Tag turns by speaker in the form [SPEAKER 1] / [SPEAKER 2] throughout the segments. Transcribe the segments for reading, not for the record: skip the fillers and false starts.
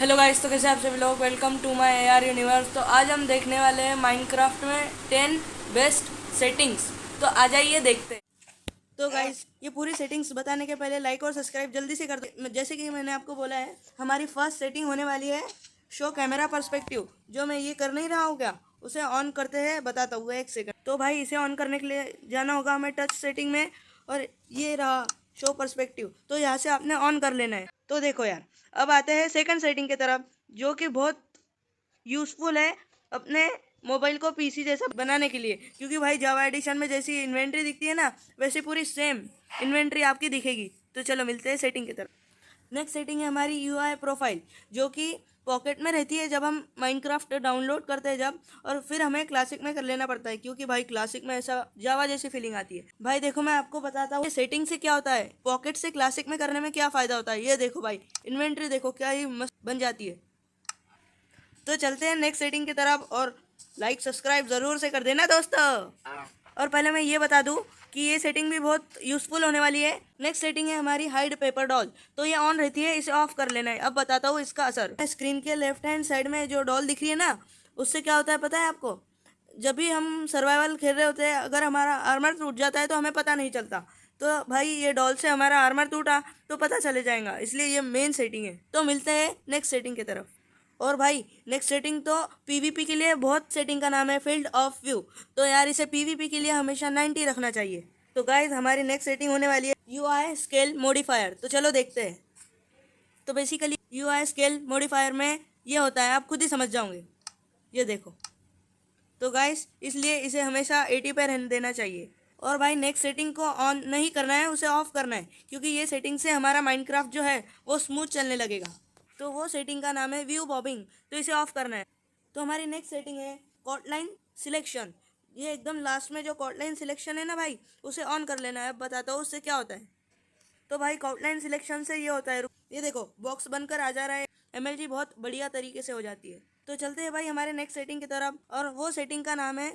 [SPEAKER 1] Hello guys, तो कैसे आप सभी लोग। Welcome to my AR universe. तो आज हम देखने वाले हैं माइनक्राफ्ट में 10 बेस्ट सेटिंग्स। तो आ जाइए देखते हैं। तो गाइस, ये पूरी सेटिंग्स बताने के पहले लाइक और सब्सक्राइब जल्दी से कर दो। जैसे कि मैंने आपको बोला है, हमारी फर्स्ट सेटिंग होने वाली है शो कैमरा पर्सपेक्टिव। जो मैं ये कर नहीं रहा हूँ क्या, उसे ऑन करते हैं, बताता हूँ एक सेकंड। तो भाई, इसे ऑन करने के लिए जाना होगा हमें टच सेटिंग में, और ये रहा शो पर्सपेक्टिव। तो यहाँ से आपने ऑन कर लेना है। तो देखो यार, अब आते हैं सेकंड सेटिंग की तरफ, जो कि बहुत यूज़फुल है अपने मोबाइल को पीसी जैसा बनाने के लिए। क्योंकि भाई, जावा एडिशन में जैसी इन्वेंट्री दिखती है ना, वैसे पूरी सेम इन्वेंट्री आपकी दिखेगी। तो चलो मिलते हैं सेटिंग की तरफ। नेक्स्ट सेटिंग है हमारी यूआई प्रोफाइल, जो कि पॉकेट में रहती है जब हम माइनक्राफ्ट डाउनलोड करते हैं जब, और फिर हमें क्लासिक में कर लेना पड़ता है, क्योंकि भाई क्लासिक में ऐसा जावा जैसी फीलिंग आती है। भाई देखो, मैं आपको बताता हूँ सेटिंग से क्या होता है, पॉकेट से क्लासिक में करने में क्या फ़ायदा होता है। ये देखो भाई, इन्वेंट्री देखो क्या ही मस्त बन जाती है। तो चलते हैं नेक्स्ट सेटिंग की तरफ, और लाइक सब्सक्राइब ज़रूर से कर देना दोस्तों। और पहले मैं ये बता दूं कि ये सेटिंग भी बहुत यूज़फुल होने वाली है। नेक्स्ट सेटिंग है हमारी हाइड पेपर डॉल। तो ये ऑन रहती है, इसे ऑफ कर लेना है। अब बताता हूँ इसका असर। स्क्रीन के लेफ्ट हैंड साइड में जो डॉल दिख रही है ना, उससे क्या होता है पता है आपको। जब भी हम सर्वाइवल खेल रहे होते हैं, अगर हमारा आर्मर टूट जाता है तो हमें पता नहीं चलता। तो भाई, ये डॉल से हमारा आर्मर टूटा तो पता चले जाएगा, इसलिए ये मेन सेटिंग है। तो मिलते हैं नेक्स्ट सेटिंग की तरफ। और भाई, नेक्स्ट सेटिंग तो पीवीपी के लिए बहुत सेटिंग का नाम है फील्ड ऑफ व्यू। तो यार, इसे पीवीपी के लिए हमेशा 90 रखना चाहिए। तो गाइज, हमारी नेक्स्ट सेटिंग होने वाली है यूआई स्केल मॉडिफायर। तो चलो देखते हैं। तो बेसिकली यूआई स्केल मॉडिफायर में ये होता है, आप खुद ही समझ जाओगे। ये देखो। तो गाइस, इसलिए इसे हमेशा 80 पे रहने देना चाहिए। और भाई, नेक्स्ट सेटिंग को ऑन नहीं करना है, उसे ऑफ करना है, क्योंकि ये सेटिंग से हमारा माइनक्राफ्ट जो है वो स्मूथ चलने लगेगा। तो वो सेटिंग का नाम है व्यू बॉबिंग। तो इसे ऑफ करना है। तो हमारी नेक्स्ट सेटिंग है कॉटलाइन सिलेक्शन। ये एकदम लास्ट में जो कॉटलाइन सिलेक्शन है ना भाई, उसे ऑन कर लेना है। अब बताता हूँ उससे क्या होता है। तो भाई, आउटलाइन सिलेक्शन से ये होता है, ये देखो बॉक्स बनकर आ जा रहा है। एमएलजी बहुत बढ़िया तरीके से हो जाती है। तो चलते हैं भाई हमारे नेक्स्ट सेटिंग की तरफ, और वो सेटिंग का नाम है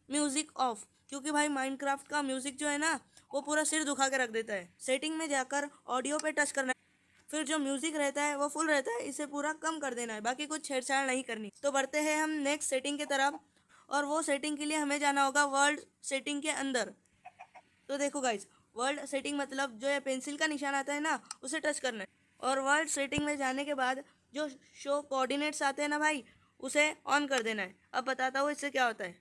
[SPEAKER 1] म्यूजिक ऑफ। क्योंकि भाई, माइनक्राफ्ट का म्यूजिक जो है ना, वो पूरा सिर दुखा के रख देता है। सेटिंग में जाकर ऑडियो पे टच करना है, फिर जो म्यूजिक रहता है वो फुल रहता है, इसे पूरा कम कर देना है, बाकी कुछ छेड़छाड़ नहीं करनी। तो बढ़ते हैं हम नेक्स्ट सेटिंग की तरफ, और वो सेटिंग के लिए हमें जाना होगा वर्ल्ड सेटिंग के अंदर। तो देखो गाइज, वर्ल्ड सेटिंग मतलब जो है पेंसिल का निशान आता है ना, उसे टच करना है। और वर्ल्ड सेटिंग में जाने के बाद जो शो कोऑर्डिनेट्स आते हैं ना भाई, उसे ऑन कर देना है। अब बताता हूँ इससे क्या होता है।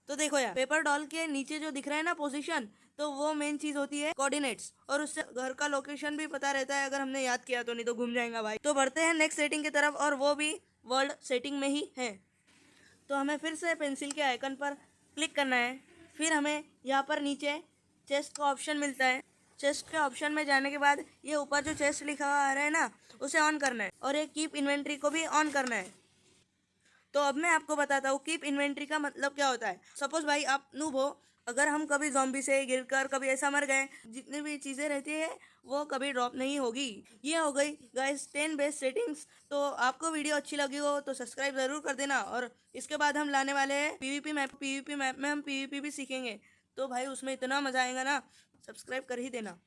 [SPEAKER 1] तो देखो यार, पेपर डॉल के नीचे जो दिख रहा है ना पोजीशन, तो वो मेन चीज होती है कोऑर्डिनेट्स, और उससे घर का लोकेशन भी पता रहता है, अगर हमने याद किया तो, नहीं तो घूम जाएगा भाई। तो बढ़ते हैं नेक्स्ट सेटिंग की तरफ, और वो भी वर्ल्ड सेटिंग में ही है। तो हमें फिर से पेंसिल के आइकन पर क्लिक करना है। फिर हमें यहाँ पर नीचे चेस्ट का ऑप्शन मिलता है। चेस्ट के ऑप्शन में जाने के बाद ये ऊपर जो चेस्ट लिखा हुआ आ रहा है ना, उसे ऑन करना है, और ये कीप इन्वेंट्री को भी ऑन करना है। तो अब मैं आपको बताता हूँ कीप इन्वेंट्री का मतलब क्या होता है। सपोज भाई, आप नूब हो, अगर हम कभी जॉम्बी से गिरकर कभी ऐसा मर गए, जितनी भी चीज़ें रहती है वो कभी ड्रॉप नहीं होगी। ये हो गई गाइस 10 बेस्ट सेटिंग्स। तो आपको वीडियो अच्छी लगी हो तो सब्सक्राइब ज़रूर कर देना। और इसके बाद हम लाने वाले हैं पीवीपी मैप में हम पीवीपी भी सीखेंगे। तो भाई, उसमें इतना मज़ा आएगा ना, सब्सक्राइब कर ही देना।